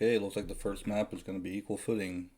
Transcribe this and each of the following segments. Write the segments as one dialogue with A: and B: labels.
A: Okay, looks like the first map is going to be equal footing.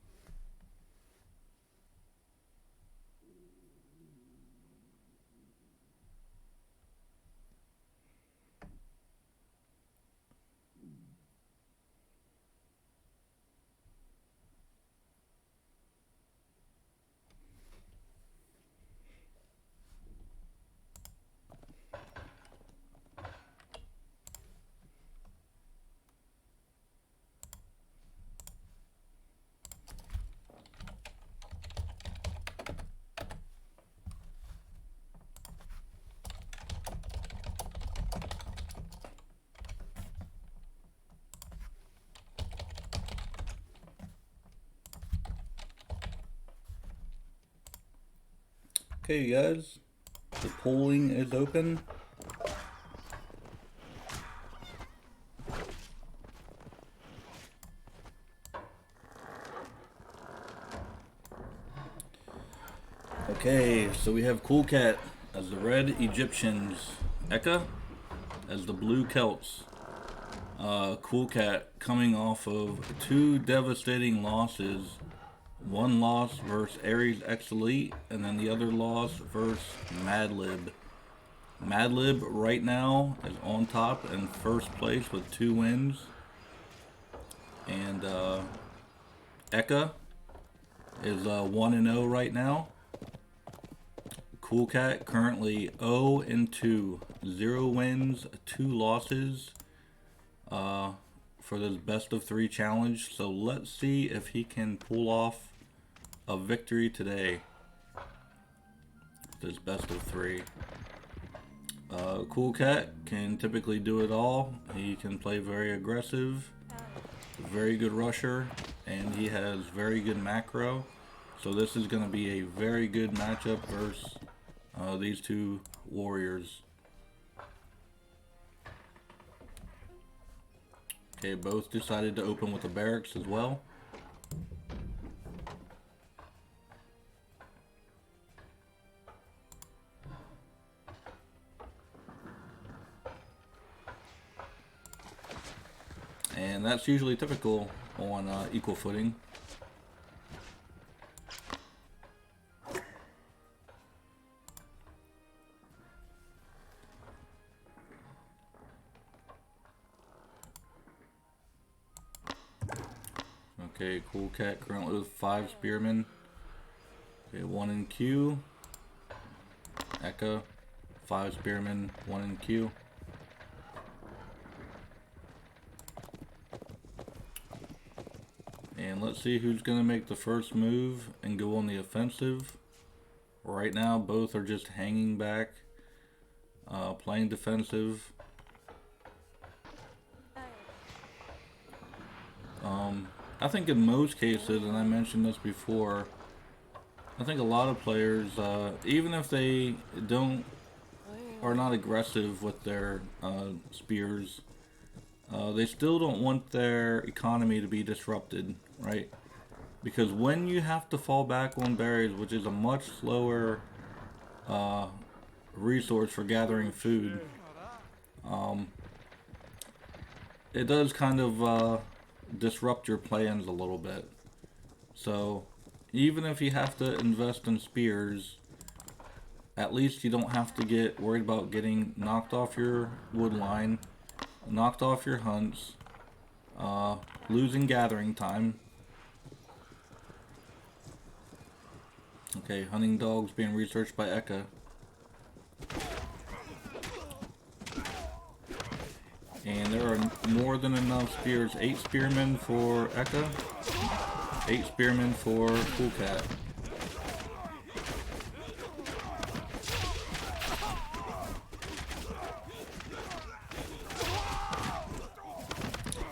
A: Okay, you guys, the polling is open. Okay, so we have Koolcat as the red Egyptians, EKA as the blue Celts. Koolcat coming off of two devastating losses. One loss versus Ares X Elite, and then the other loss versus Madlib. Madlib right now is on top in first place with 2 wins. And EKA is 1-0 right now. Koolcat currently 0-2, 0 wins, 2 losses for this best of 3 challenge. So let's see if he can pull off a victory today. This best of 3. Koolcat can typically do it all. He can play very aggressive, very good rusher, and he has very good macro. So this is going to be a very good matchup versus these two warriors. Okay, both decided to open with the barracks as well. And that's usually typical on equal footing. Okay, Koolcat currently with 5 spearmen. Okay, 1 in Q. EKA, 5 spearmen, 1 in Q. And let's see who's going to make the first move and go on the offensive. Right now, both are just hanging back, playing defensive. I think in most cases, and I mentioned this before, I think a lot of players, even if they are not aggressive with their spears, they still don't want their economy to be disrupted, right? Because when you have to fall back on berries, which is a much slower resource for gathering food, it does kind of disrupt your plans a little bit. So even if you have to invest in spears, at least you don't have to get worried about getting knocked off your wood line, knocked off your hunts, losing gathering time. Okay, hunting dogs being researched by EKA. And there are more than enough spears. 8 spearmen for EKA, 8 spearmen for Koolcat.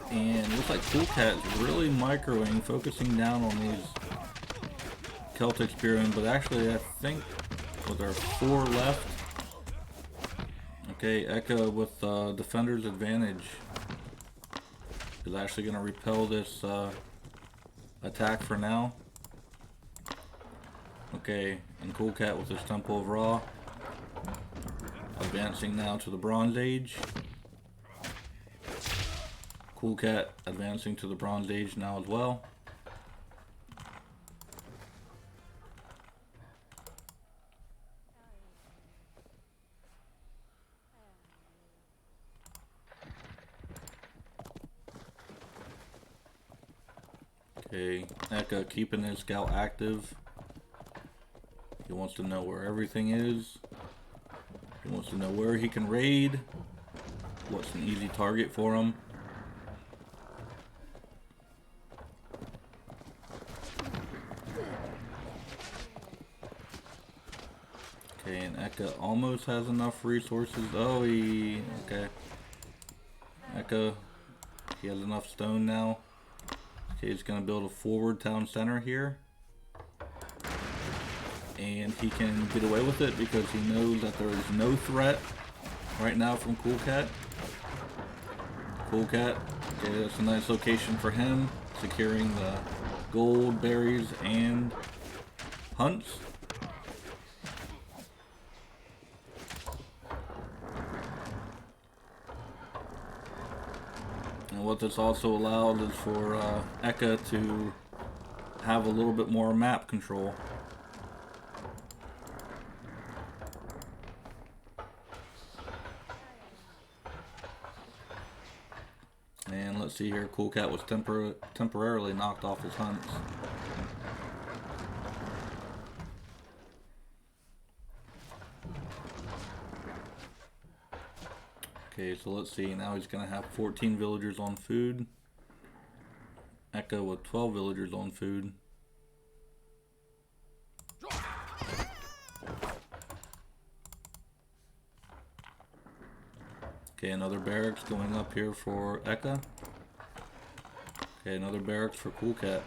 A: And it looks like Koolcat's really microing, focusing down on these Celtic spearmen, but actually I think with our 4 left. Okay, EKA with defender's advantage is actually going to repel this attack for now. Okay, and Koolcat with his Temple of Ra, advancing now to the Bronze Age. Koolcat advancing to the Bronze Age now as well. Okay, EKA keeping his scout active. He wants to know where everything is. He wants to know where he can raid. What's an easy target for him. Okay, and EKA almost has enough resources. Oh, okay. EKA, he has enough stone now. Okay, he's gonna build a forward town center here. And he can get away with it because he knows that there is no threat right now from Koolcat. Koolcat, okay, that's a nice location for him, securing the gold, berries, and hunts. And what this also allowed is for EKA to have a little bit more map control. And let's see here, Koolcat was temporarily knocked off his hunts. Okay, so let's see, now he's gonna have 14 villagers on food. EKA with 12 villagers on food. Okay, another barracks going up here for EKA. Okay, another barracks for Koolcat.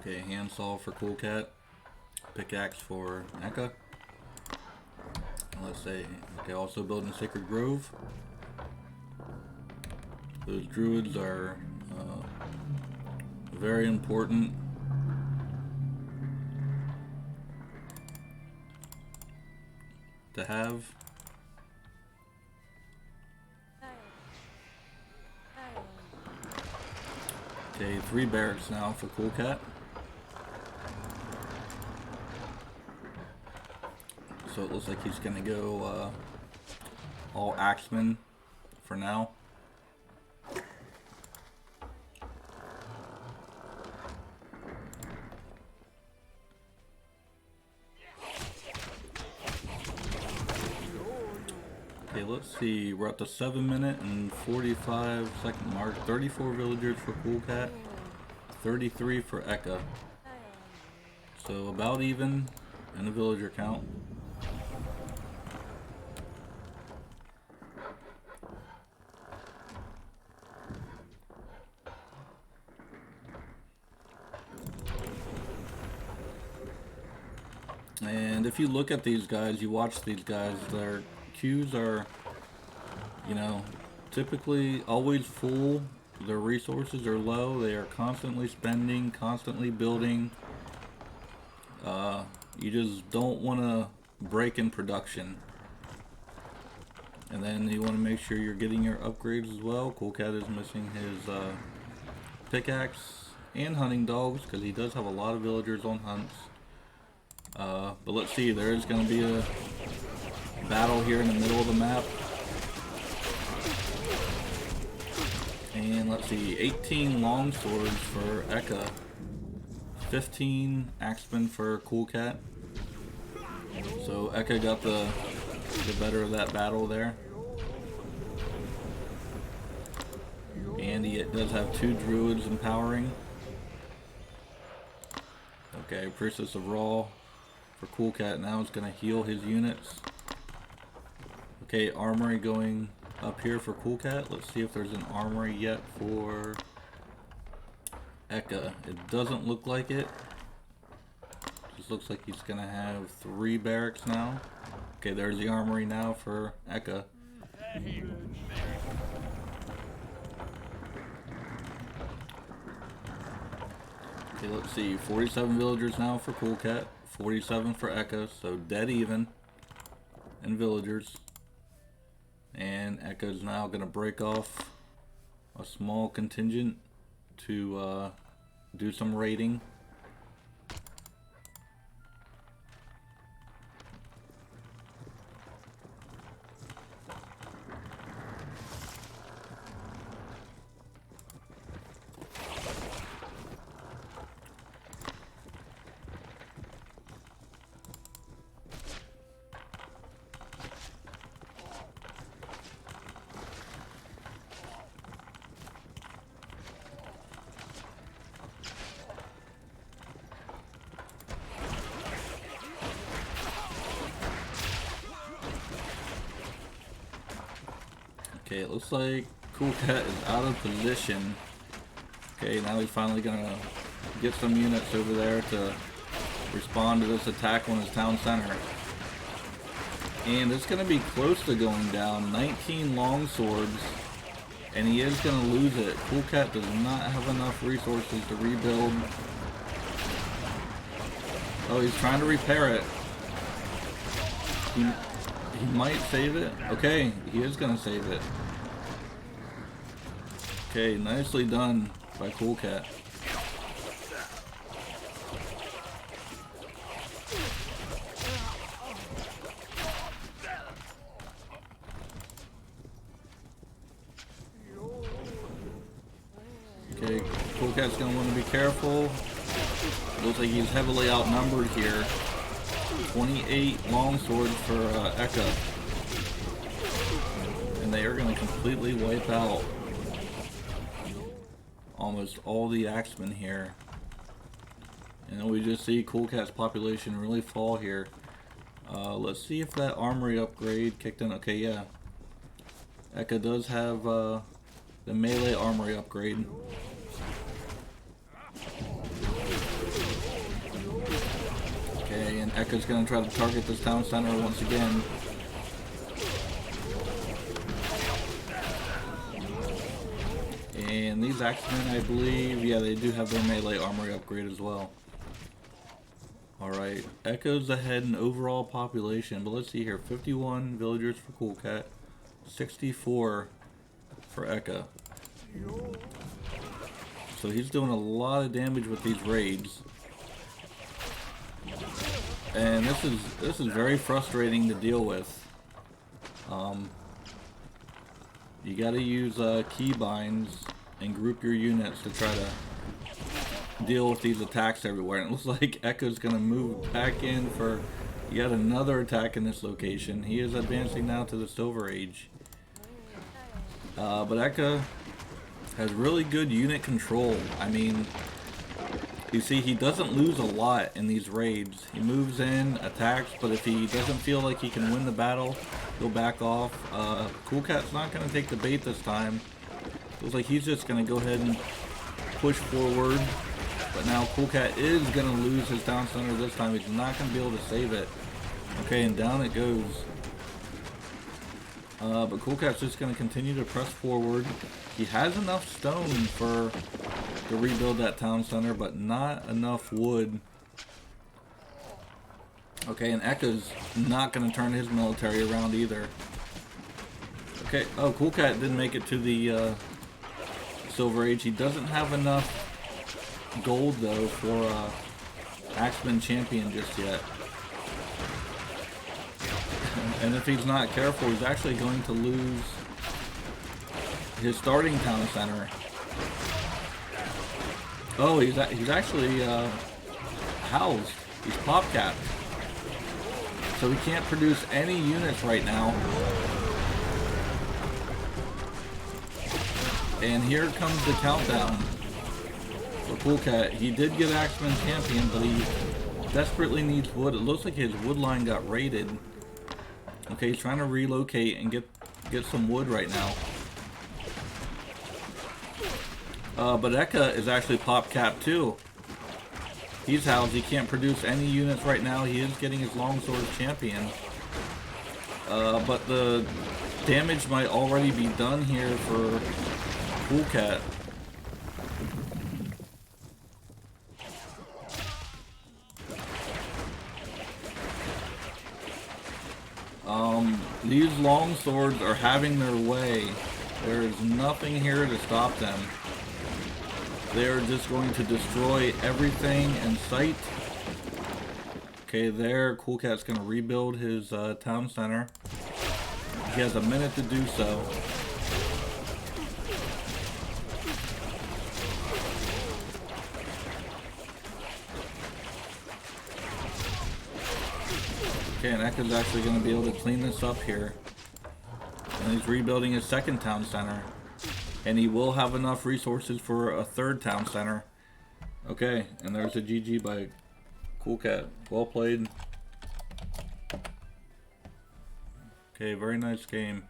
A: Okay, handsaw for Koolcat. Pickaxe for EKA. Let's say, okay, also building Sacred Grove. Those druids are very important. To have. Okay, 3 barracks now for Koolcat. So it looks like he's gonna go all axemen for now. Okay, let's see, we're at the 7-minute and 45-second mark. 34 villagers for Koolcat, 33 for EKA. So about even in the villager count. And if you look at these guys, you watch these guys, their queues are, you know, typically always full. Their resources are low. They are constantly spending, constantly building. You just don't want to break in production. And then you want to make sure you're getting your upgrades as well. Koolcat is missing his pickaxe and hunting dogs because he does have a lot of villagers on hunts. But let's see, there is going to be a battle here in the middle of the map. And let's see, 18 longswords for EKA, 15 axemen for Koolcat. So EKA got the better of that battle there. And he does have 2 druids empowering. Okay, Priestess of Raw for Koolcat now is going to heal his units. Okay, armory going up here for Koolcat. Let's see if there's an armory yet for EKA. It doesn't look like it. Just looks like he's going to have 3 barracks now. Okay, there's the armory now for EKA. Okay, let's see. 47 villagers now for Koolcat, 47 for EKA, so dead even in villagers. And EKA is now going to break off a small contingent to do some raiding. Okay, it looks like Koolcat is out of position. Okay, now he's finally gonna get some units over there to respond to this attack on his town center. And it's gonna be close to going down. 19 long swords, and he is gonna lose it. Koolcat does not have enough resources to rebuild. Oh, he's trying to repair it. He might save it. Okay, he is gonna save it. Okay, nicely done by Koolcat. Okay, Koolcat's gonna want to be careful. Looks like he's heavily outnumbered here. 28 longswords for EKA. And they are going to completely wipe out almost all the axemen here. And then we just see Koolcat's population really fall here. Let's see if that armory upgrade kicked in. Okay, yeah. EKA does have the melee armory upgrade. Okay, and EKA's going to try to target this town center once again. And these axemen, I believe, yeah, they do have their melee armory upgrade as well. Alright, EKA's ahead in overall population, but let's see here. 51 villagers for Koolcat, 64 for EKA. So he's doing a lot of damage with these raids. And this is very frustrating to deal with. You gotta use keybinds and group your units to try to deal with these attacks everywhere. And it looks like EKA's gonna move back in for yet another attack in this location. He is advancing now to the Silver Age. But EKA has really good unit control. I mean, you see, he doesn't lose a lot in these raids. He moves in, attacks, but if he doesn't feel like he can win the battle, he'll back off. Koolcat's not going to take the bait this time. Looks like he's just going to go ahead and push forward. But now Koolcat is going to lose his town center this time. He's not going to be able to save it. Okay, and down it goes. But Koolcat's just going to continue to press forward. He has enough stone to rebuild that town center, but not enough wood. Okay, and EKA's not going to turn his military around either. Okay, oh, Koolcat didn't make it to the Silver Age. He doesn't have enough gold, though, for Axeman Champion just yet. And if he's not careful, he's actually going to lose his starting town center. Oh, he's actually housed. He's pop capped. So he can't produce any units right now. And here comes the countdown for Koolcat. He did get Axeman Champion, but he desperately needs wood. It looks like his wood line got raided. Okay, he's trying to relocate and get some wood right now. But EKA is actually pop capped too. He's housed. He can't produce any units right now. He is getting his longsword champion. But the damage might already be done here for Koolcat. These long swords are having their way. There is nothing here to stop them. They are just going to destroy everything in sight. Okay, there, Koolcat's going to rebuild his town center. He has a minute to do so. Okay, and Eka's actually going to be able to clean this up here. And he's rebuilding his second town center. And he will have enough resources for a third town center. Okay, and there's a GG by Koolcat. Well played. Okay, very nice game.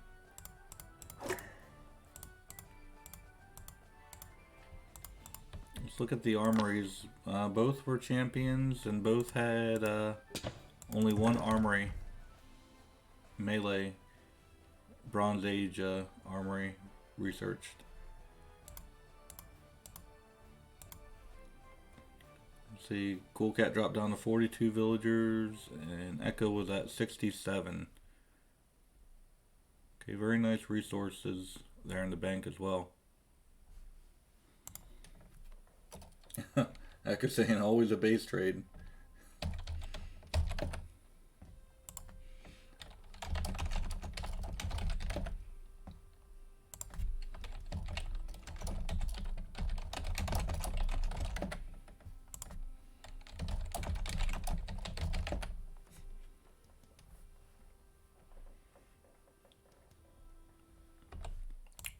A: Let's look at the armories. Both were champions and both had only one armory. Melee. Bronze Age armory researched. Let's see, Koolcat dropped down to 42 villagers and Echo was at 67. Okay, very nice resources there in the bank as well. Echo saying always a base trade.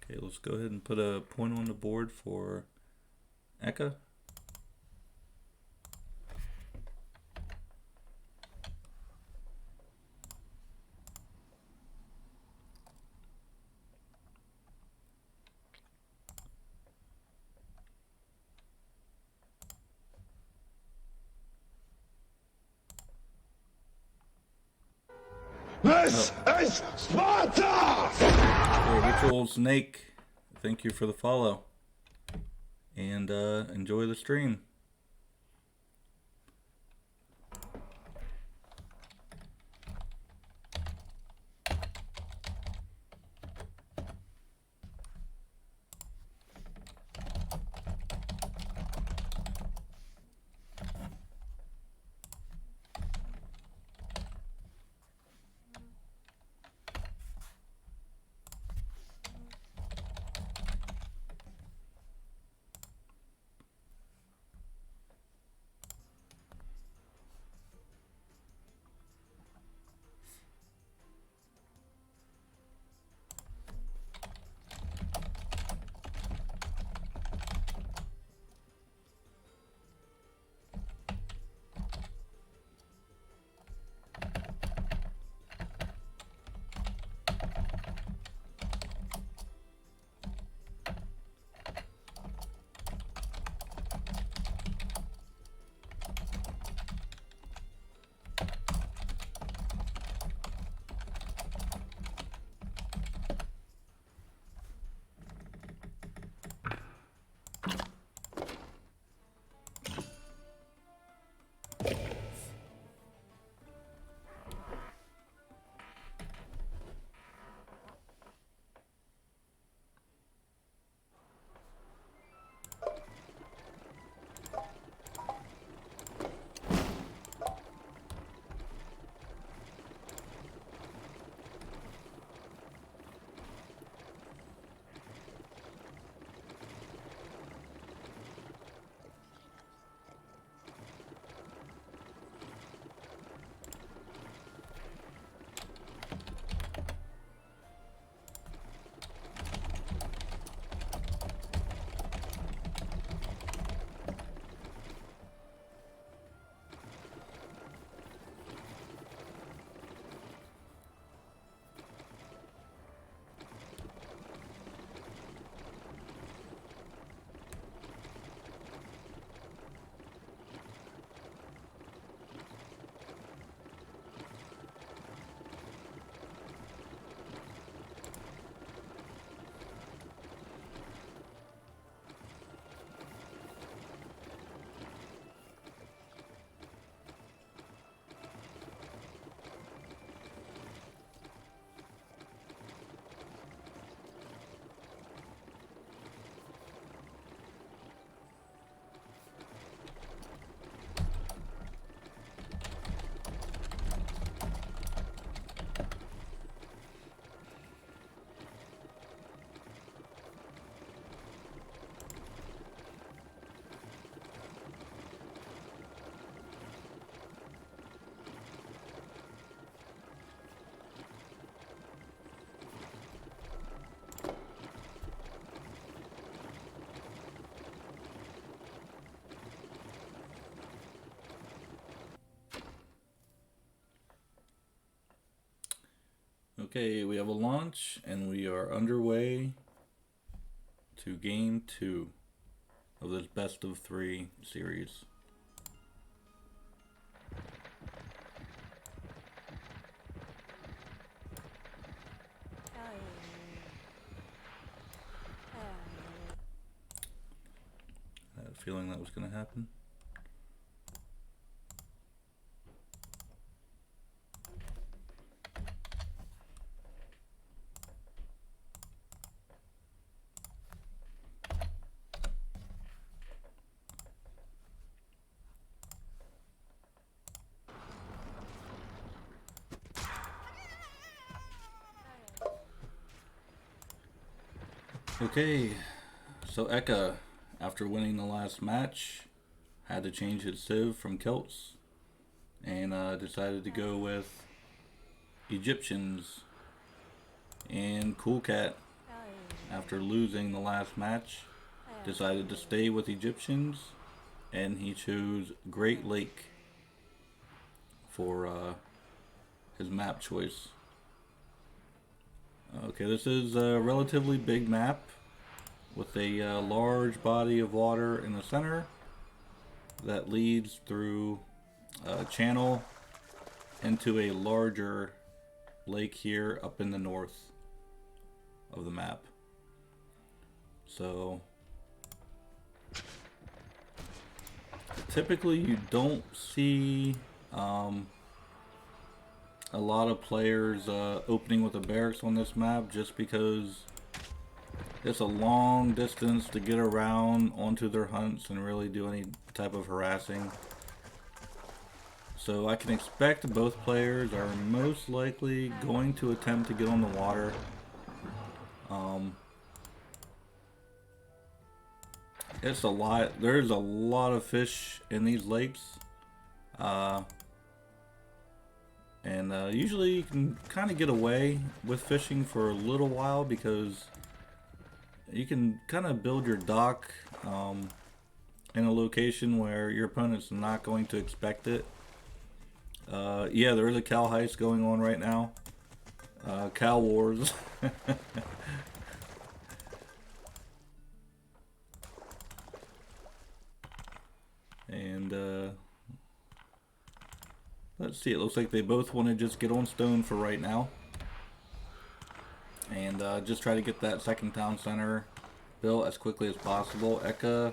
A: Okay, let's go ahead and put a point on the board for Eka.
B: This is Sparta!
A: Okay, Ritual Snake, thank you for the follow. And enjoy the stream. Okay, we have a launch and we are underway to game 2 of this best of 3 series. I had a feeling that was going to happen. Okay, so EKA, after winning the last match, had to change his civ from Celts and decided to go with Egyptians. And Koolcat, after losing the last match, decided to stay with Egyptians, and he chose Great Lake for his map choice. Okay, this is a relatively big map with a large body of water in the center that leads through a channel into a larger lake here up in the north of the map. So typically you don't see a lot of players opening with a barracks on this map, just because it's a long distance to get around onto their hunts and really do any type of harassing. So I can expect both players are most likely going to attempt to get on the water. It's a lot. There's a lot of fish in these lakes. And usually you can kind of get away with fishing for a little while, because you can kind of build your dock in a location where your opponent's not going to expect it. Yeah, there is a cow heist going on right now. Cow wars. And let's see, it looks like they both want to just get on stone for right now. And just try to get that second town center built as quickly as possible. EKA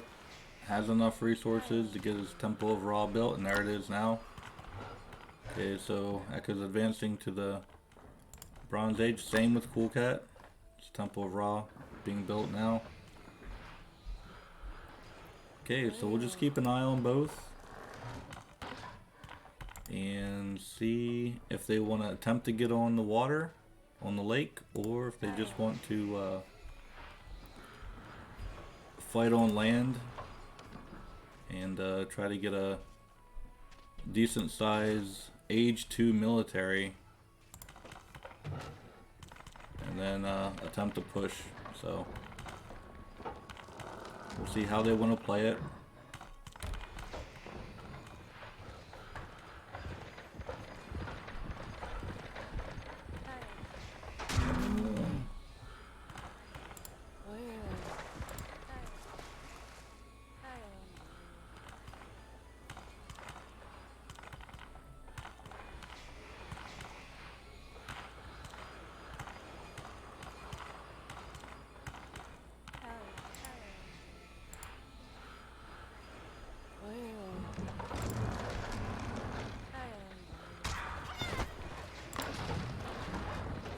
A: has enough resources to get his Temple of Ra built, and there it is now. Okay, so EKA's advancing to the Bronze Age. Same with Koolcat. It's Temple of Ra being built now. Okay, so we'll just keep an eye on both and see if they want to attempt to get on the water, on the lake, or if they just want to fight on land and try to get a decent size age 2 military and then attempt to push. So we'll see how they want to play it.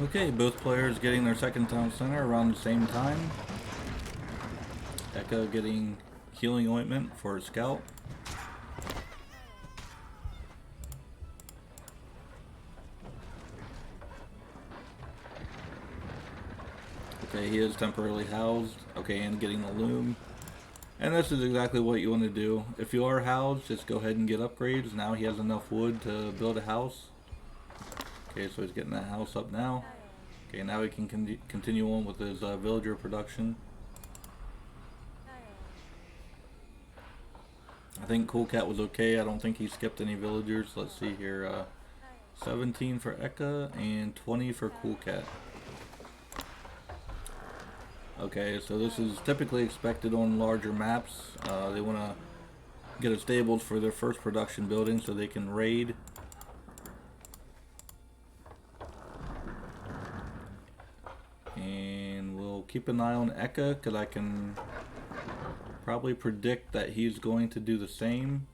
A: Okay, both players getting their second town center around the same time. EKA getting healing ointment for his scout. Okay, he is temporarily housed. Okay, and getting the loom. And this is exactly what you want to do. If you are housed, just go ahead and get upgrades. Now he has enough wood to build a house. Okay, so he's getting that house up now. Okay, now he can continue on with his villager production. I think Koolcat was okay. I don't think he skipped any villagers. Let's see here. 17 for EKA, and 20 for Koolcat. Okay, so this is typically expected on larger maps. They want to get a stables for their first production building so they can raid. And we'll keep an eye on EKA because I can probably predict that he's going to do the same.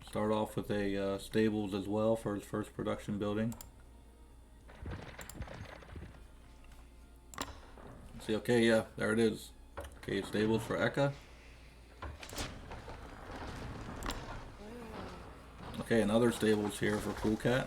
A: Start off with a stables as well for his first production building. See, okay, yeah, there it is. Okay, stables for EKA. Okay, another stables here for Koolcat.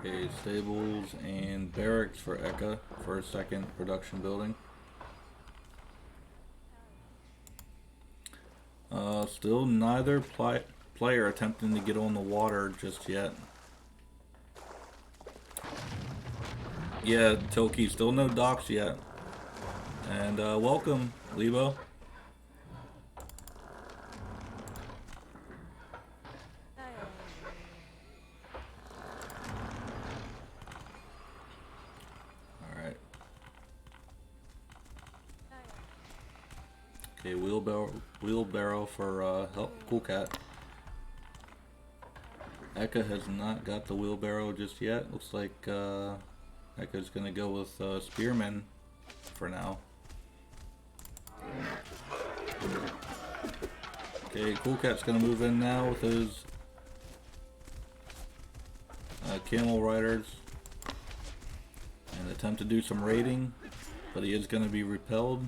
A: Okay, stables and barracks for EKA for a second production building. Still neither player attempting to get on the water just yet. Yeah, Toki, still no docks yet. And welcome, Lebo. Okay, wheelbarrow for Koolcat. EKA has not got the wheelbarrow just yet. Looks like EKA's gonna go with spearman for now. Okay, Koolcat's gonna move in now with his camel riders and attempt to do some raiding, but he is gonna be repelled.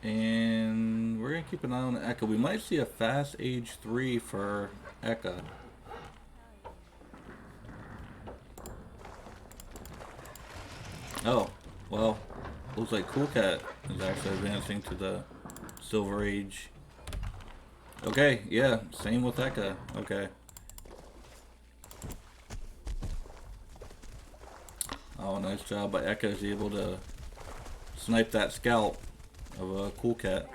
A: And we're going to keep an eye on EKA. We might see a fast age 3 for EKA. Oh, well, looks like Koolcat is actually advancing to the Silver Age. Okay, yeah, same with EKA. Okay. Oh, nice job by EKA. Is able to snipe that scalp of a Koolcat.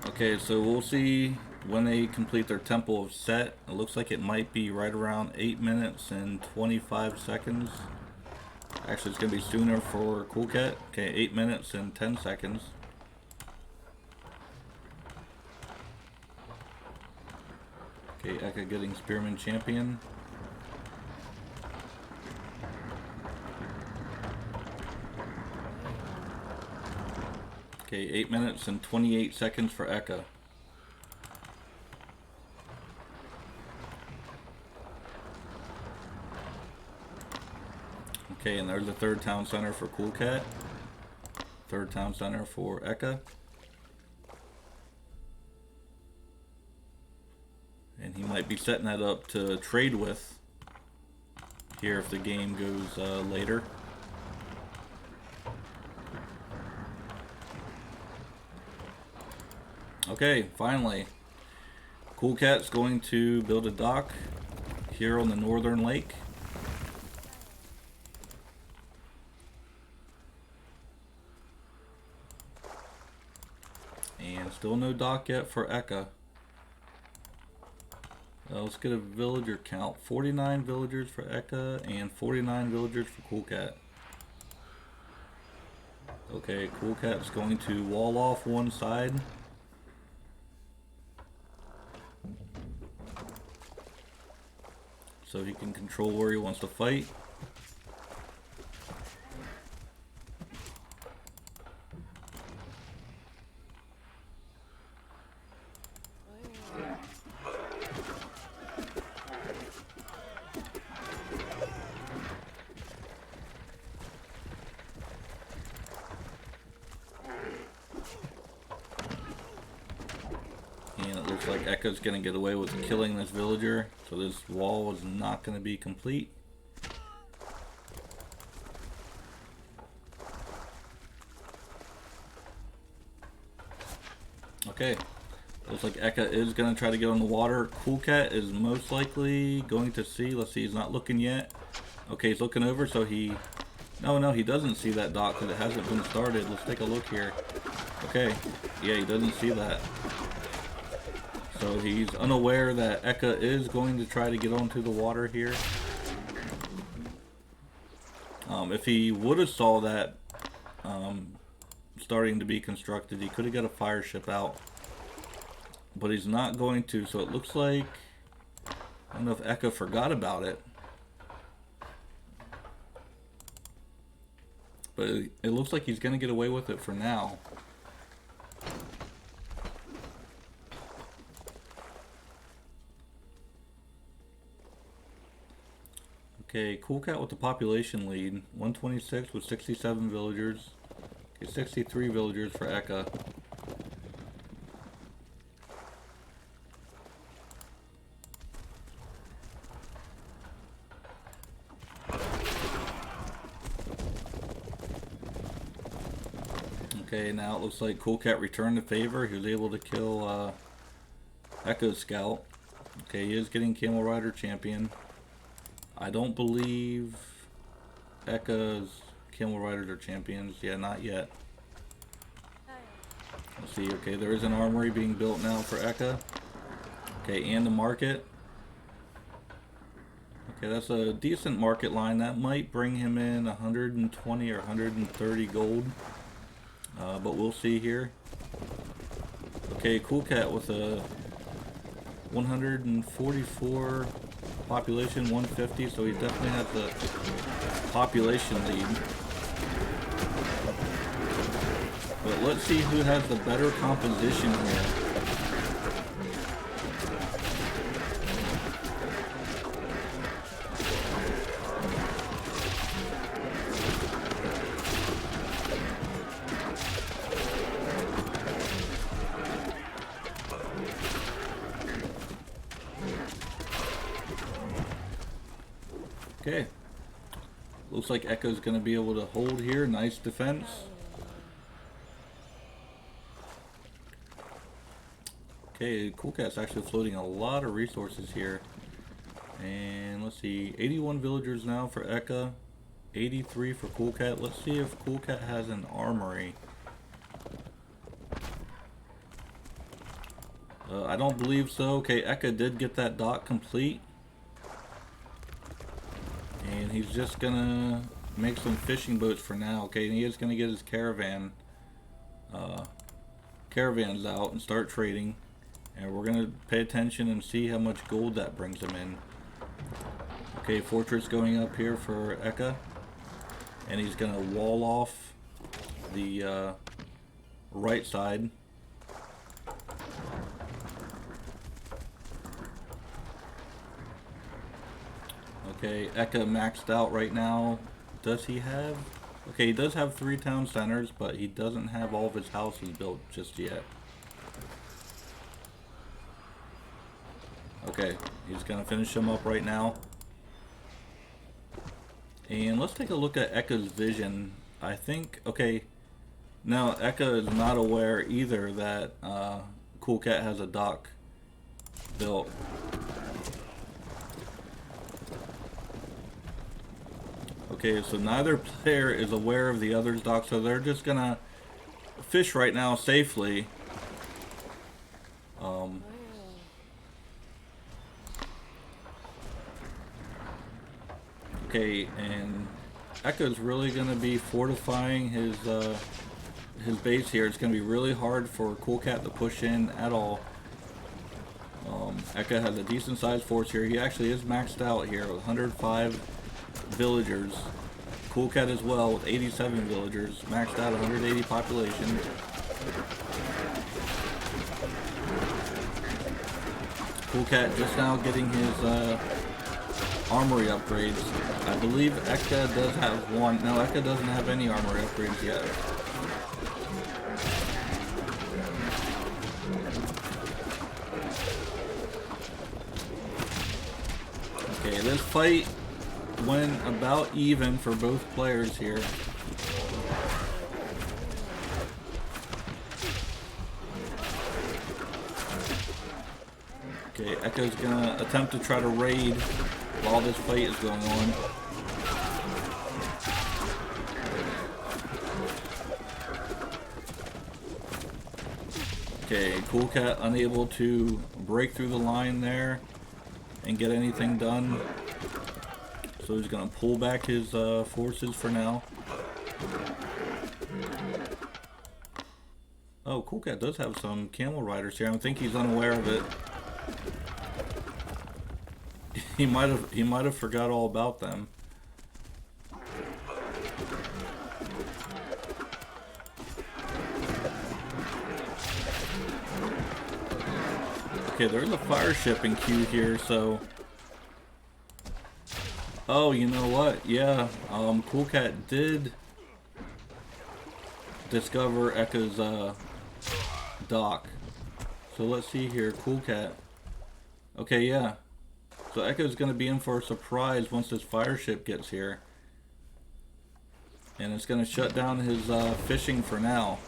A: Okay, so we'll see when they complete their Temple of Set. It looks like it might be right around 8 minutes and 25 seconds. Actually, it's going to be sooner for Koolcat. Okay, 8 minutes and 10 seconds. Okay, EKA getting Spearman Champion. Okay, 8 minutes and 28 seconds for EKA. Okay, and there's the third town center for Koolcat. Third town center for EKA. And he might be setting that up to trade with here if the game goes later. Okay, finally. Koolcat's going to build a dock here on the northern lake. And still no dock yet for EKA. Let's get a villager count. 49 villagers for EKA and 49 villagers for Koolcat. Okay, Koolcat's going to wall off one side. So he can control where he wants to fight. Looks like Ekka's gonna get away with killing this villager, so this wall is not gonna be complete. Okay, looks like Eka is gonna try to get on the water. Koolcat is most likely going to see. Let's see, he's not looking yet. Okay, he's looking over, so he... No, he doesn't see that dock because it hasn't been started. Let's take a look here. Okay, yeah, he doesn't see that. So he's unaware that Eka is going to try to get onto the water here. If he would have saw that starting to be constructed, he could have got a fire ship out. But he's not going to, so it looks like... I don't know if Eka forgot about it. But it looks like he's going to get away with it for now. Okay, Koolcat with the population lead. 126 with 67 villagers. Okay, 63 villagers for Eka. Okay, now it looks like Koolcat returned the favor. He was able to kill Eka's scout. Okay, he is getting Camel Rider champion. I don't believe Eka's Camel Riders are champions. Yeah, not yet. Let's see. Okay, there is an armory being built now for Eka. Okay, and the market. Okay, that's a decent market line. That might bring him in 120 or 130 gold. But we'll see here. Okay, Koolcat with a 144 population, 150, so he definitely has the population lead. But let's see who has the better composition here. Okay, looks like Eka's going to be able to hold here. Nice defense. Okay, Koolcat's actually floating a lot of resources here. And let's see, 81 villagers now for Eka, 83 for Koolcat. Let's see if Koolcat has an armory. I don't believe so. Okay, Eka did get that dock complete. And he's just gonna make some fishing boats for now. Okay, and he is gonna get his caravans out and start trading. And we're gonna pay attention and see how much gold that brings him in. Okay, fortress going up here for Eka. And he's gonna wall off the right side. Okay, Eka maxed out right now. Does he have... Okay, he does have 3 town centers, but he doesn't have all of his houses built just yet. Okay, he's gonna finish them up right now. And let's take a look at Eka's vision. I think... Okay, now Eka is not aware either that Koolcat has a dock built. Okay, so neither player is aware of the other's dock, so they're just gonna fish right now safely. Okay, and Eka's really gonna be fortifying his base here. It's gonna be really hard for Koolcat to push in at all. Eka has a decent sized force here. He actually is maxed out here with 105 villagers. Koolcat as well with 87 villagers, maxed out 180 population. Koolcat just now getting his armory upgrades. I believe Eka does have one. No, Eka doesn't have any armory upgrades yet. Okay, this fight went about even for both players here. Okay, Echo's gonna attempt to try to raid while this fight is going on. Okay, Koolcat unable to break through the line there and get anything done. So he's gonna pull back his forces for now. Oh, Koolcat does have some camel riders here. I think he's unaware of it. He might have forgot all about them. Okay, there's a fire ship in queue here, so. Oh, you know what? Yeah, Koolcat did discover Ekka's dock. So let's see here, Koolcat. Okay, yeah. So Ekka's gonna be in for a surprise once this fire ship gets here. And it's gonna shut down his fishing for now.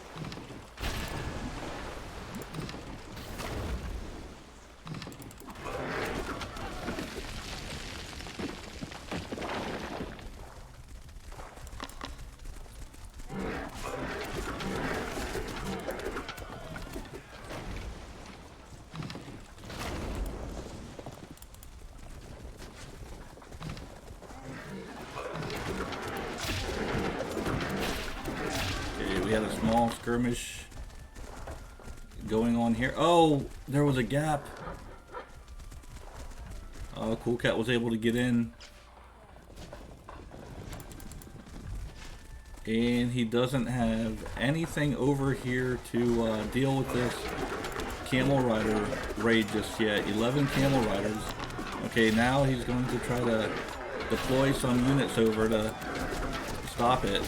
A: We had a small skirmish going on here. Oh, there was a gap. Koolcat was able to get in. And he doesn't have anything over here to deal with this camel rider raid just yet. 11 camel riders. Okay, now he's going to try to deploy some units over to stop it.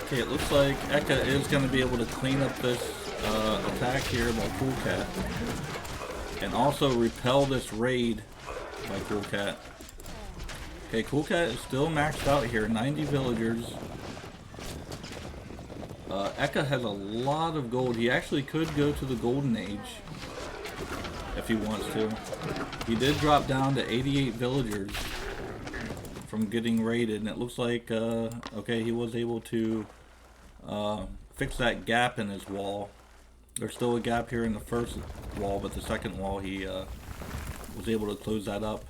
A: Okay, it looks like EKA is going to be able to clean up this attack here by Koolcat. And also repel this raid by Koolcat. Okay, Koolcat is still maxed out here, 90 villagers. EKA has a lot of gold. He actually could go to the Golden Age if he wants to. He did drop down to 88 villagers from getting raided, and it looks like, okay, he was able to fix that gap in his wall. There's still a gap here in the first wall, but the second wall he was able to close that up.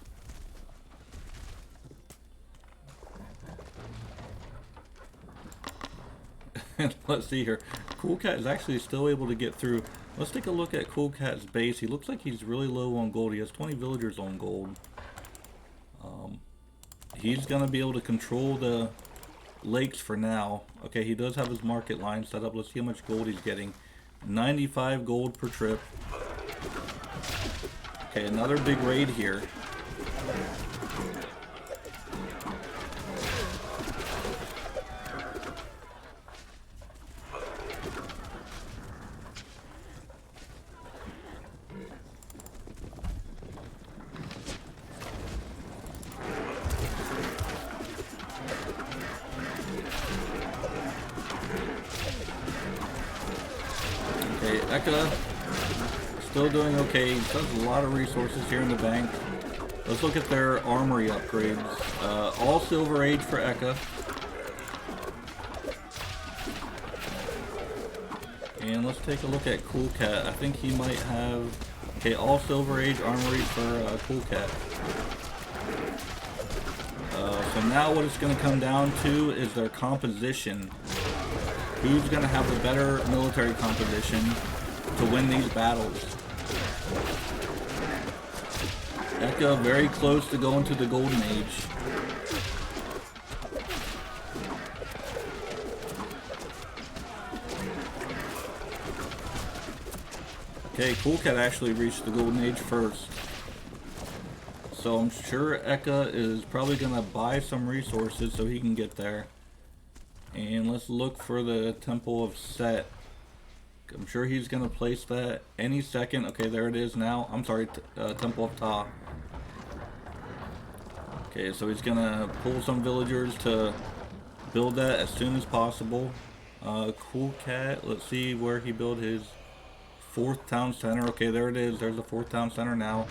A: And let's see here. Koolcat is actually still able to get through. Let's take a look at Koolcat's base. He looks like he's really low on gold. He has 20 villagers on gold. He's going to be able to control the lakes for now. Okay, he does have his market line set up. Let's see how much gold he's getting. 95 gold per trip. Okay, another big raid here. Okay, EKA still doing okay. He has a lot of resources here in the bank. Let's look at their armory upgrades. All Silver Age for EKA. And let's take a look at Koolcat. I think he might have, okay, all Silver Age armory for Koolcat. So now what it's going to come down to is their composition. Who's going to have the better military composition to win these battles? EKA very close to going to the Golden Age. Okay, Koolcat actually reached the Golden Age first. So I'm sure EKA is probably going to buy some resources so he can get there. And let's look for the Temple of Set. I'm sure he's going to place that any second. Okay, there it is now. I'm sorry, Temple of Ta. Okay, so he's going to pull some villagers to build that as soon as possible. Koolcat, let's see where he built his 4th town center. Okay, there it is. There's the 4th town center now.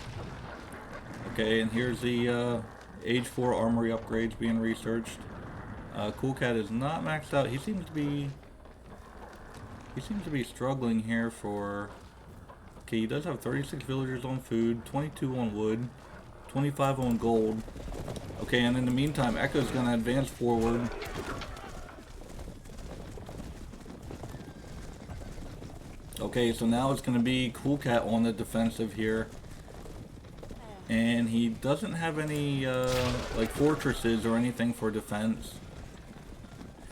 A: Okay, and here's the Age 4 armory upgrades being researched. Koolcat is not maxed out. He seems to be struggling here for... Okay, he does have 36 villagers on food, 22 on wood, 25 on gold. Okay, and in the meantime, EKA's going to advance forward. Okay, so now it's going to be Koolcat on the defensive here. And he doesn't have any like fortresses or anything for defense.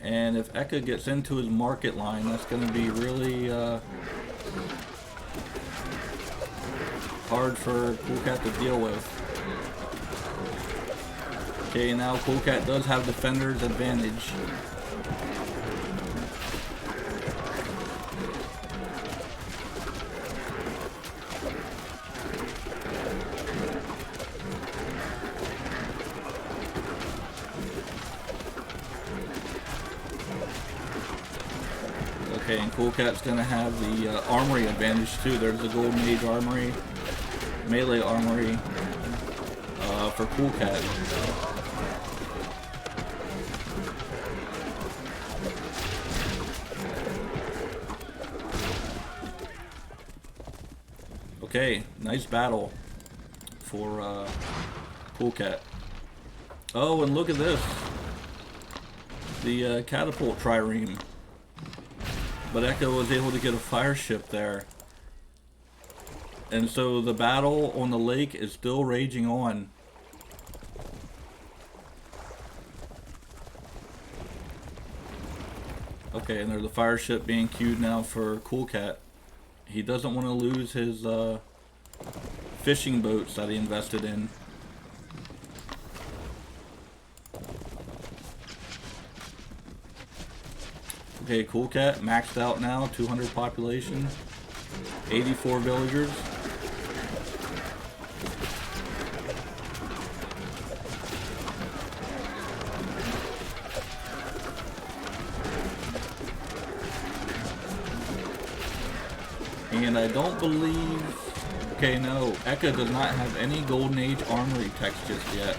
A: And if EKA gets into his market line, that's going to be really hard for Koolcat to deal with. Okay, now Koolcat does have defender's advantage. Okay, and Koolcat's gonna have the armory advantage too. There's the Golden Age armory, melee armory for Koolcat. Okay, nice battle for Koolcat. Oh, and look at this. The catapult trireme. But EKA was able to get a fire ship there. And so the battle on the lake is still raging on. Okay, and there's a fire ship being queued now for Koolcat. He doesn't want to lose his fishing boats that he invested in. Okay, Koolcat maxed out now, 200 population, 84 villagers. And I don't believe... Okay, no, EKA does not have any Golden Age armory text just yet.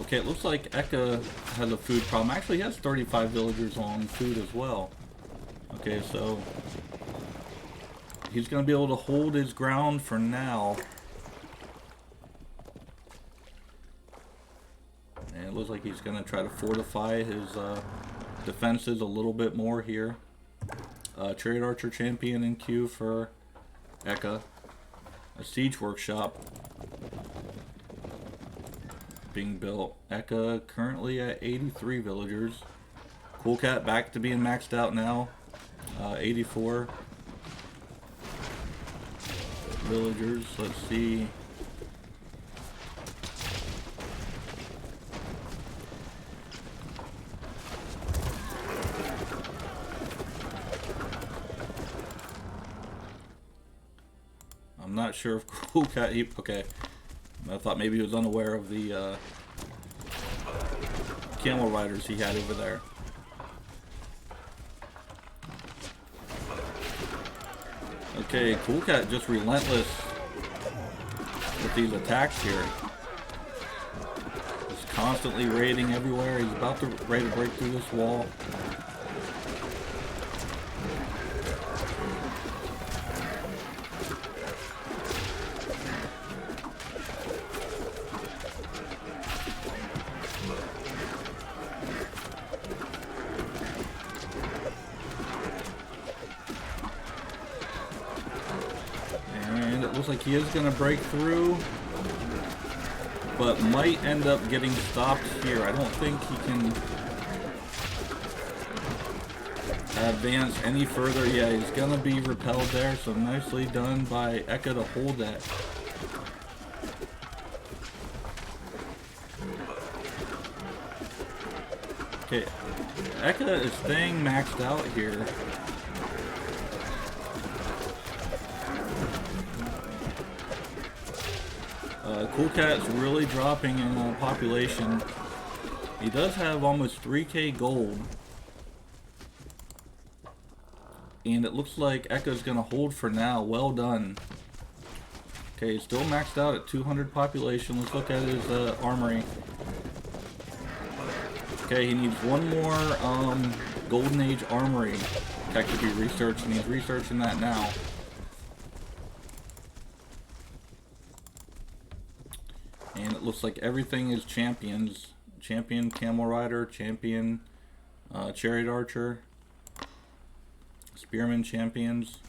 A: Okay, it looks like EKA has a food problem. Actually, he has 35 villagers on food as well. Okay, so he's going to be able to hold his ground for now. And it looks like he's going to try to fortify his defenses a little bit more here. Trade Archer Champion in queue for EKA. A Siege Workshop being built. EKA currently at 83 villagers. Koolcat back to being maxed out now. 84 villagers. Let's see. I'm not sure if Koolcat... Okay. I thought maybe he was unaware of the camel riders he had over there. Okay, Koolcat just relentless with these attacks here. He's constantly raiding everywhere. He's about to ready to break through this wall. looks like he is going to break through, but might end up getting stopped here. I don't think he can advance any further. Yeah, he's going to be repelled there, so nicely done by EKA to hold that. Okay, EKA is staying maxed out here. Koolcat's really dropping in population. He does have almost 3k gold. And it looks like EKA's going to hold for now. Well done. Okay, he's still maxed out at 200 population. Let's look at his armory. Okay, he needs one more Golden Age armory tech to be researched, and he's researching that now. And it looks like everything is champions. Champion Camel Rider, Champion Chariot Archer, Spearman champions.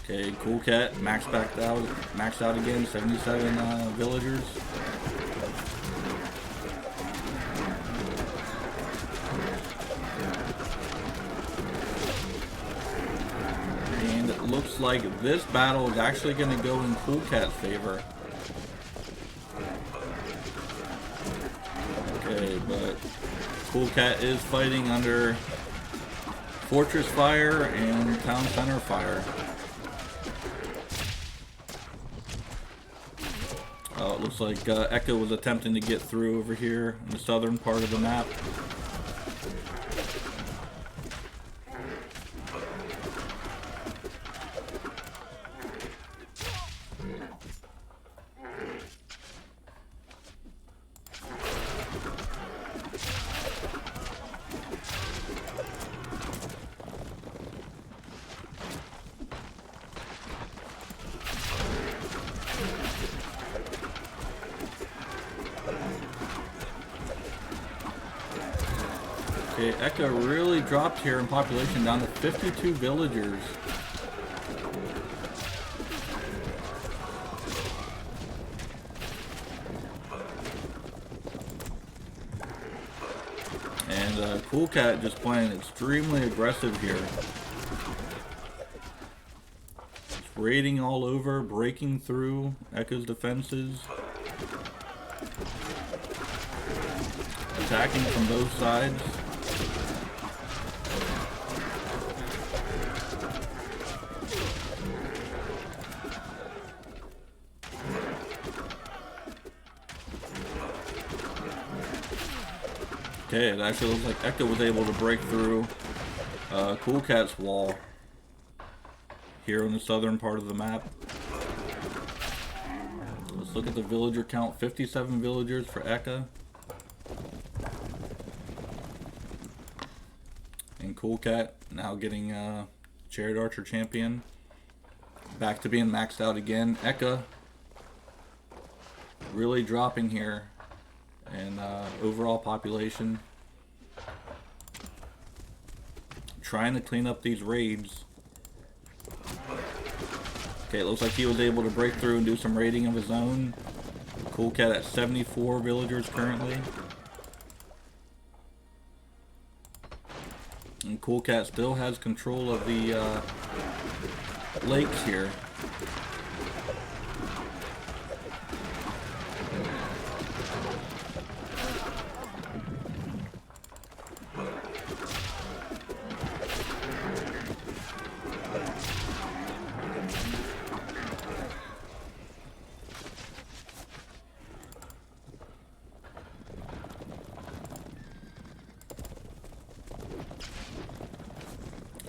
A: Okay, Koolcat maxed out again, 77 villagers. And it looks like this battle is actually going to go in Koolcat's favor. Okay, but Koolcat is fighting under Fortress Fire and Town Center Fire. It looks like EKA was attempting to get through over here in the southern part of the map. Okay, EKA really dropped here in population, down to 52 villagers. And Koolcat just playing extremely aggressive here. Just raiding all over, breaking through EKA's defenses. Attacking from both sides. Okay, it actually looks like EKA was able to break through Koolcat's wall here in the southern part of the map. Let's look at the villager count. 57 villagers for EKA. And Koolcat now getting Chariot Archer champion. Back to being maxed out again. EKA really dropping here in overall population. Trying to clean up these raids. Okay, it looks like he was able to break through and do some raiding of his own. Koolcat at 74 villagers currently. And Koolcat still has control of the lakes here.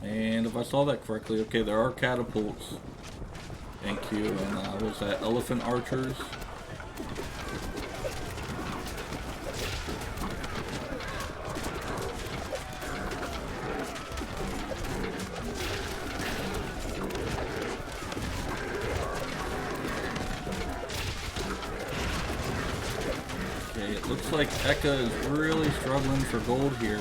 A: And if I saw that correctly, okay, there are catapults in queue, and what's that, elephant archers? Okay, it looks like EKA is really struggling for gold here.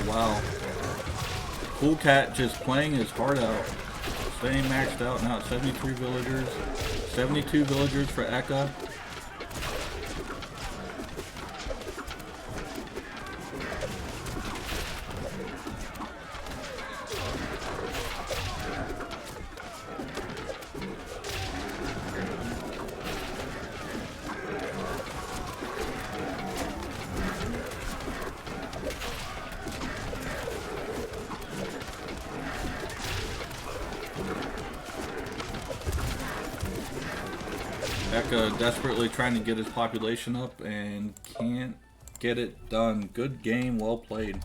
A: Wow. Koolcat just playing his heart out. Staying maxed out now at 73 villagers. 72 villagers for EKA. EKA desperately trying to get his population up and can't get it done. Good game, well played.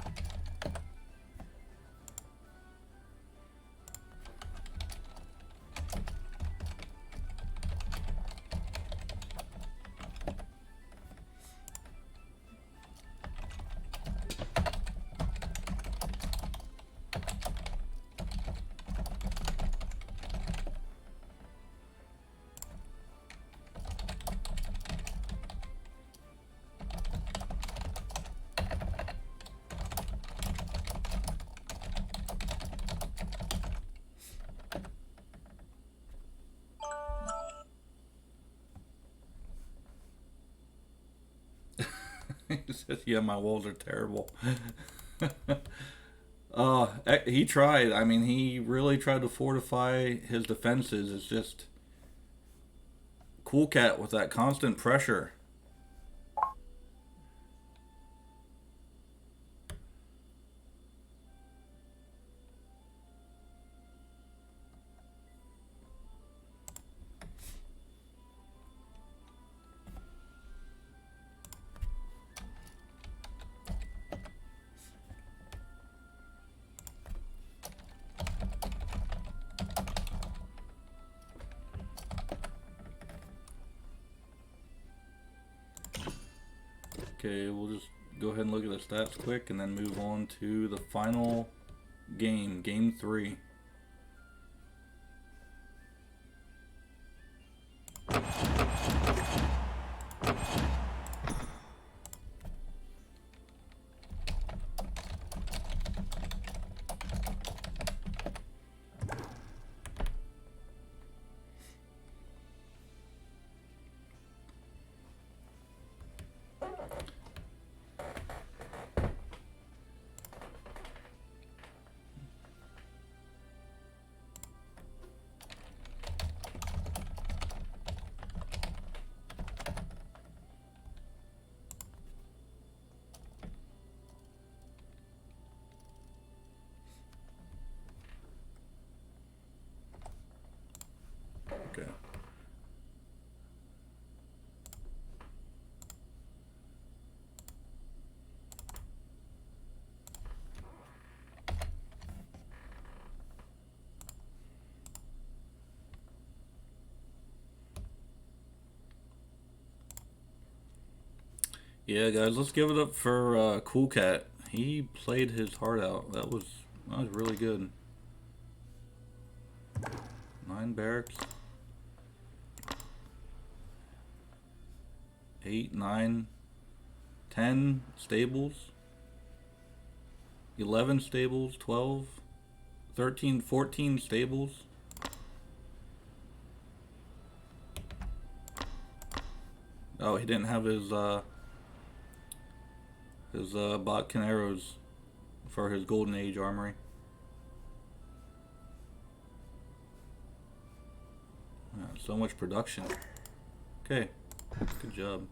A: He says, yeah, my walls are terrible. He tried. I mean, he really tried to fortify his defenses. It's just Koolcat with that constant pressure. Okay, we'll just go ahead and look at the stats quick and then move on to the final game, game 3. Okay. Yeah, guys, let's give it up for Koolcat. He played his heart out. That was really good. 9 barracks. 8, 9, 10 stables. 11 stables, 12, 13, 14 stables. Oh, he didn't have his botkin arrows for his Golden Age armory. Yeah, so much production. Okay, good job.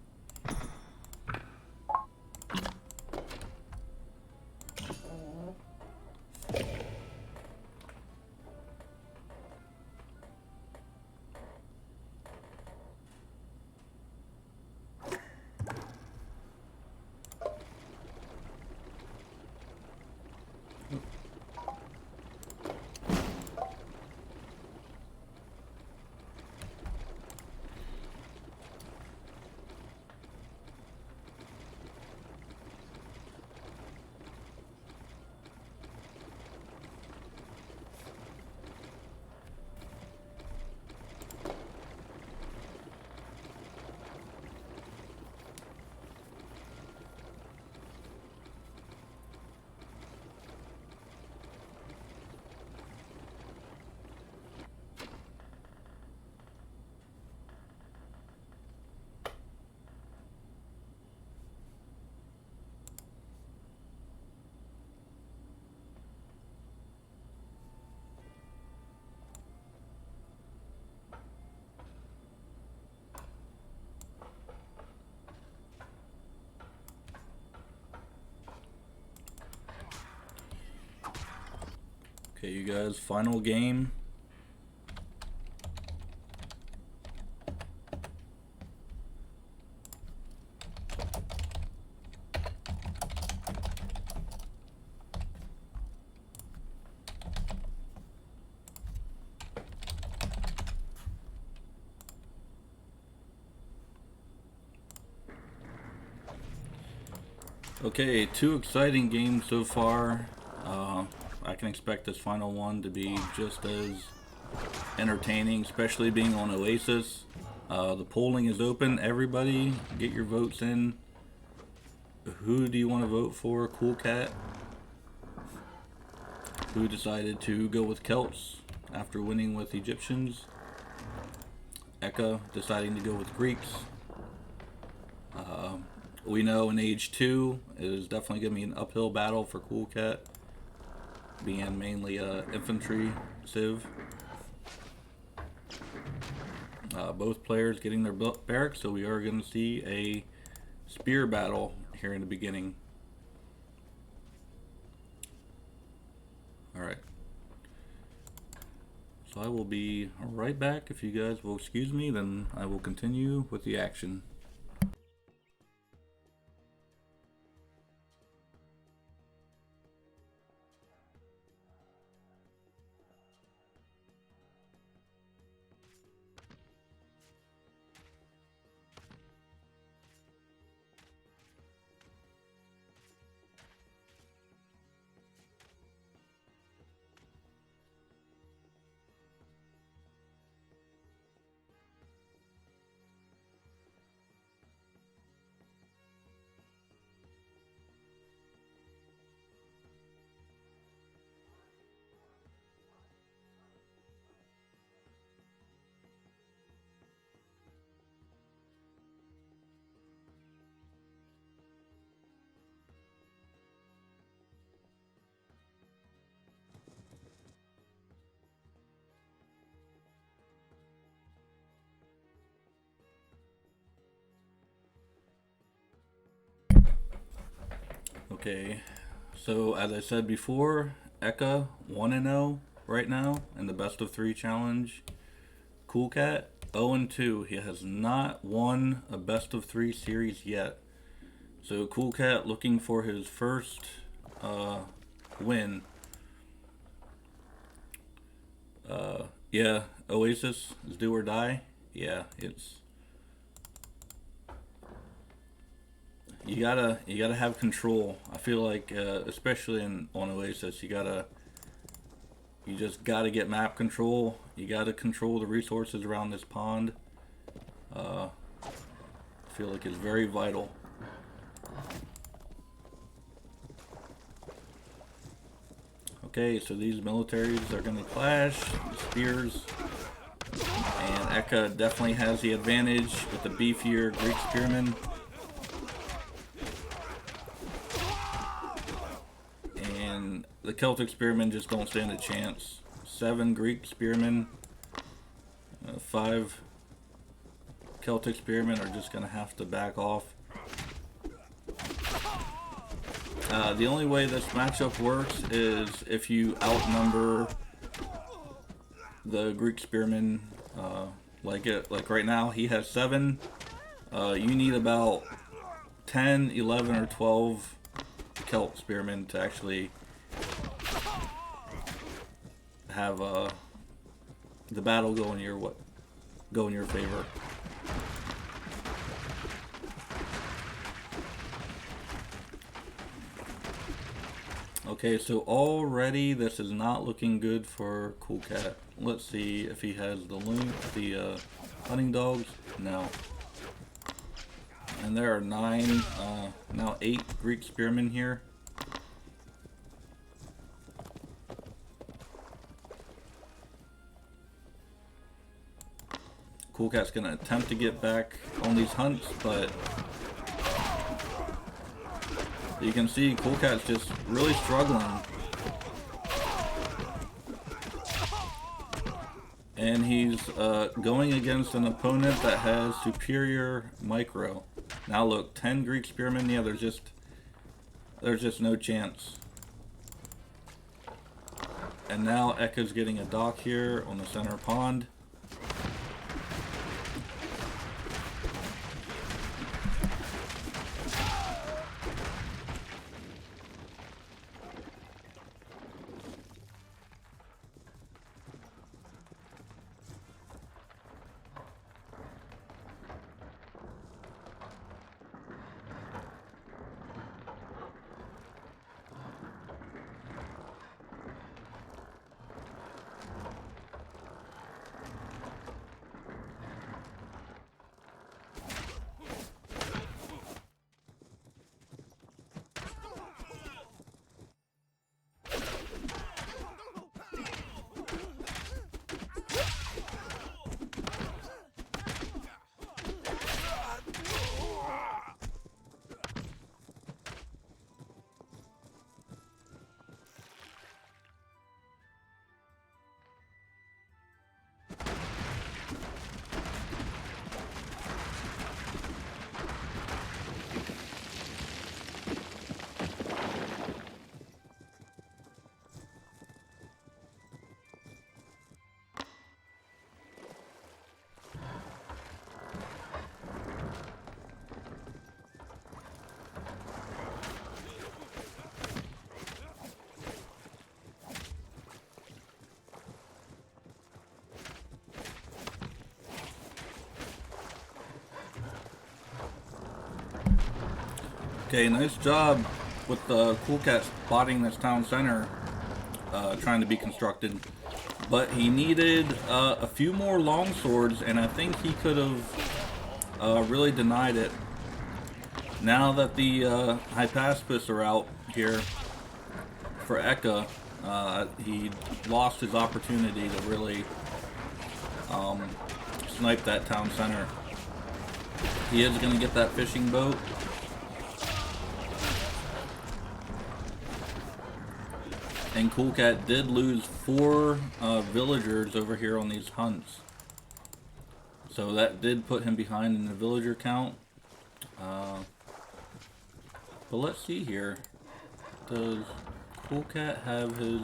A: Okay, you guys, final game. Okay, 2 exciting games so far. I can expect this final one to be just as entertaining, especially being on Oasis. The polling is open. Everybody, get your votes in. Who do you want to vote for? Koolcat, who decided to go with Celts after winning with Egyptians. EKA deciding to go with Greeks. We know in Age 2 it is definitely going to be an uphill battle for Koolcat, being mainly a infantry civ. Both players getting their barracks, so we are going to see a spear battle here in the beginning. Alright. So I will be right back. If you guys will excuse me, then I will continue with the action. Okay, so as I said before, EKA 1-0 right now in the best of 3 challenge. Koolcat 0-2. He has not won a best of 3 series yet. So Koolcat looking for his first win. Yeah, Oasis is do or die. Yeah, it's you gotta have control. I feel like especially on Oasis, you just gotta get map control. You gotta control the resources around this pond. I feel like it's very vital. Okay, so these militaries are gonna clash. The spears. And EKA definitely has the advantage with the beefier Greek spearmen. And the Celtic spearmen just don't stand a chance. 7 Greek spearmen, 5 Celtic spearmen are just going to have to back off. The only way this matchup works is if you outnumber the Greek spearmen. Like right now, he has 7. You need about 10, 11, or 12 Celt spearmen to actually have the battle go in your favor. Okay, so already this is not looking good for Koolcat. Let's see if he has the hunting dogs. No. And there are 9, now 8 Greek spearmen here. Koolcat's gonna attempt to get back on these hunts, but you can see Koolcat's just really struggling. And he's going against an opponent that has superior micro. Now look, 10 Greek spearmen, yeah, there's just no chance. And now EKA's getting a dock here on the center pond. Okay, nice job with the Koolcat spotting this town center trying to be constructed. But he needed a few more long swords, and I think he could have really denied it. Now that the Hypaspis are out here for EKA, he lost his opportunity to really snipe that town center. He is going to get that fishing boat. And Koolcat did lose 4 villagers over here on these hunts. So that did put him behind in the villager count. But let's see here. Does Koolcat have his...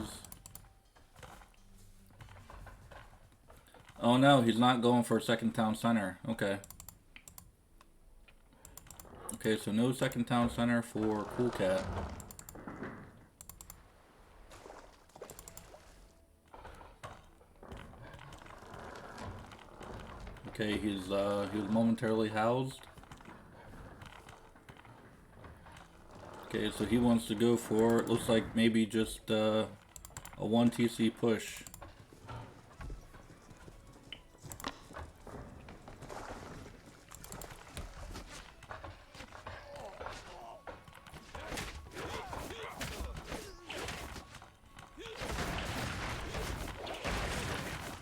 A: Oh no, he's not going for a second town center. Okay. Okay, so no second town center for Koolcat. Okay, he was momentarily housed. Okay, so he wants to go for, it looks like maybe just a 1 TC push.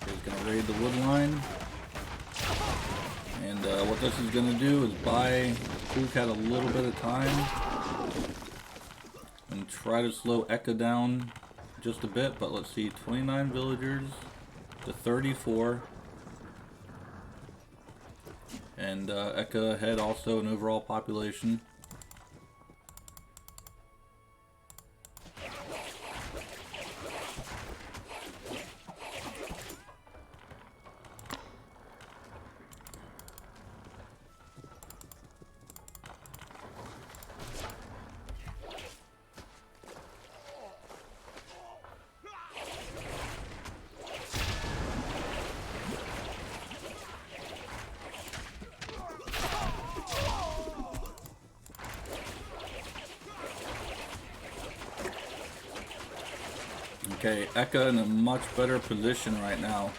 A: Okay, he's gonna raid the wood line. And what this is going to do is buy Koolcat a little bit of time and try to slow EKA down just a bit. But let's see, 29 villagers to 34. And EKA ahead also in overall population. Okay, EKA in a much better position right now,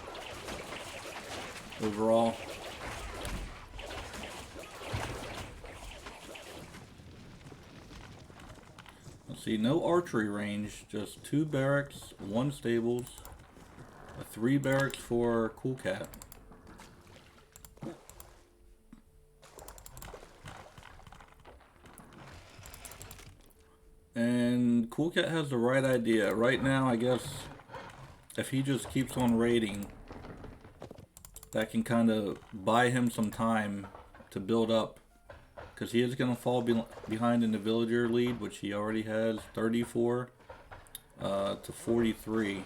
A: overall. Let's see, no archery range, just 2 barracks, 1 stables, 3 barracks for Koolcat. And Koolcat has the right idea. Right now, I guess, if he just keeps on raiding, that can kind of buy him some time to build up. Because he is going to fall behind in the villager lead, which he already has, 34 to 43.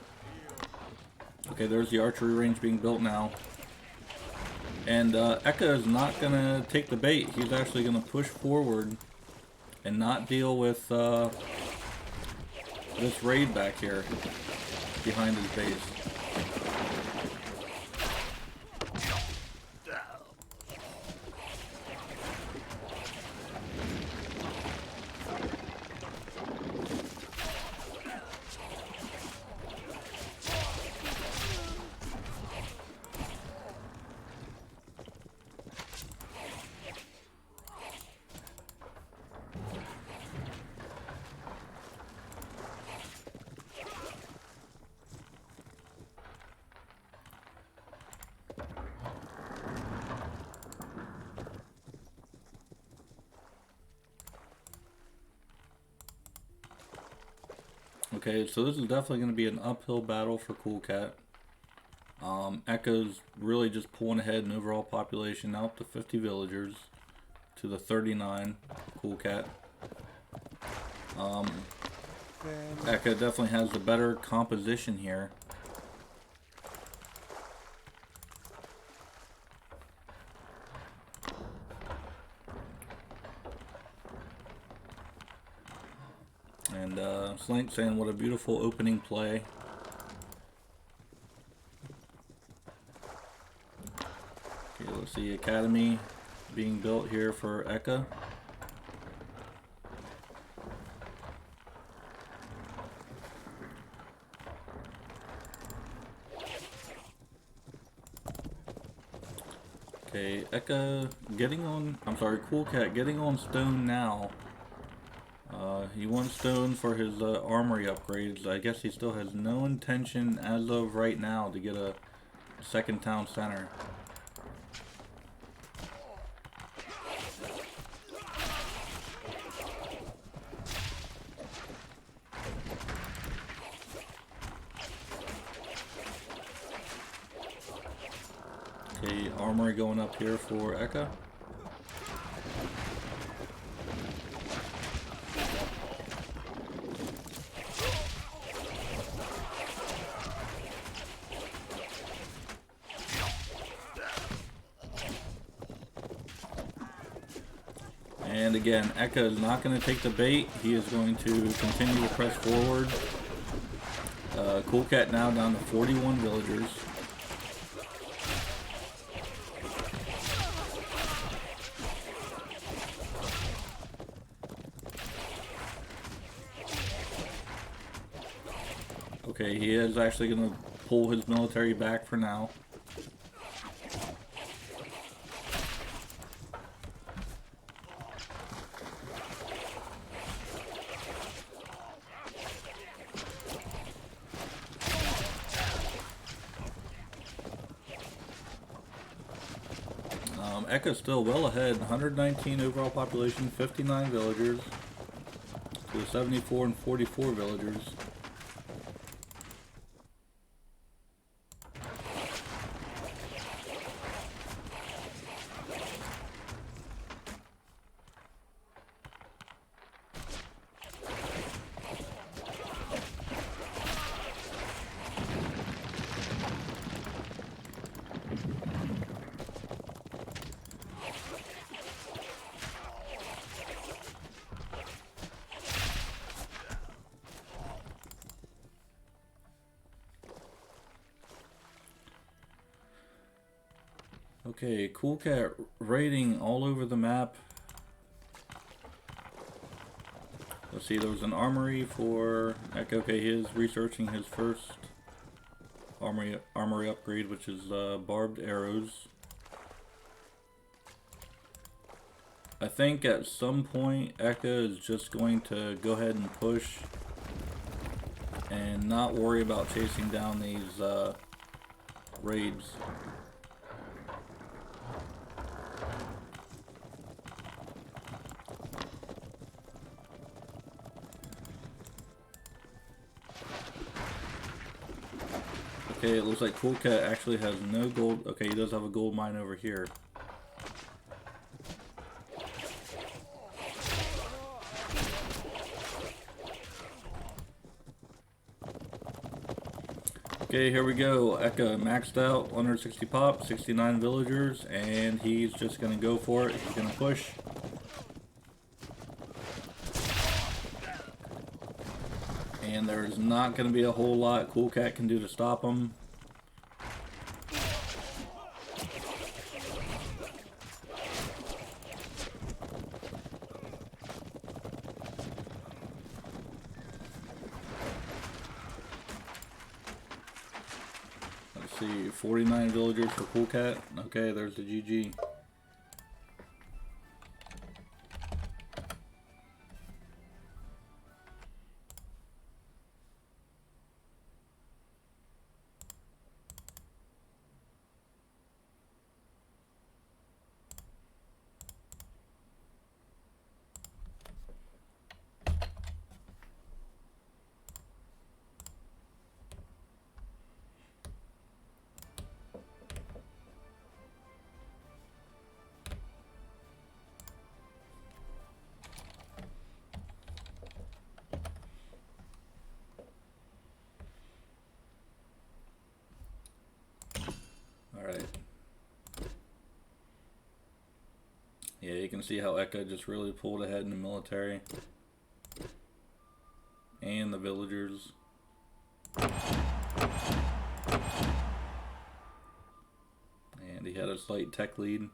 A: Okay, there's the archery range being built now. And EKA is not going to take the bait. He's actually going to push forward and not deal with this raid back here behind his base. Okay, so this is definitely going to be an uphill battle for Koolcat. EKA's really just pulling ahead in overall population, now up to 50 villagers to the 39 Koolcat. EKA definitely has the better composition here. And Slink saying what a beautiful opening play. Okay, let's see, academy being built here for EKA. Okay, EKA getting on, I'm sorry, Koolcat getting on stone now. He wants stone for his armory upgrades. I guess he still has no intention as of right now to get a second town center. Okay, armory going up here for EKA. And again, EKA is not going to take the bait. He is going to continue to press forward. Koolcat now down to 41 villagers. Okay, he is actually going to pull his military back for now. EKA's still well ahead, 119 overall population, 59 villagers, to the 74 and 44 villagers. Okay, Koolcat raiding all over the map. Let's see, there was an armory for EKA. Okay, he is researching his first armory upgrade, which is barbed arrows. I think at some point EKA is just going to go ahead and push and not worry about chasing down these raids. Okay, it looks like Koolcat actually has no gold. Okay, he does have a gold mine over here. Okay, here we go. EKA maxed out, 160 pop, 69 villagers, and he's just gonna go for it. He's gonna push. And there's not gonna be a whole lot Koolcat can do to stop him. Let's see, 49 villagers for Koolcat. Okay, there's the GG. Alright. Yeah, you can see how EKA just really pulled ahead in the military. And the villagers. And he had a slight tech lead.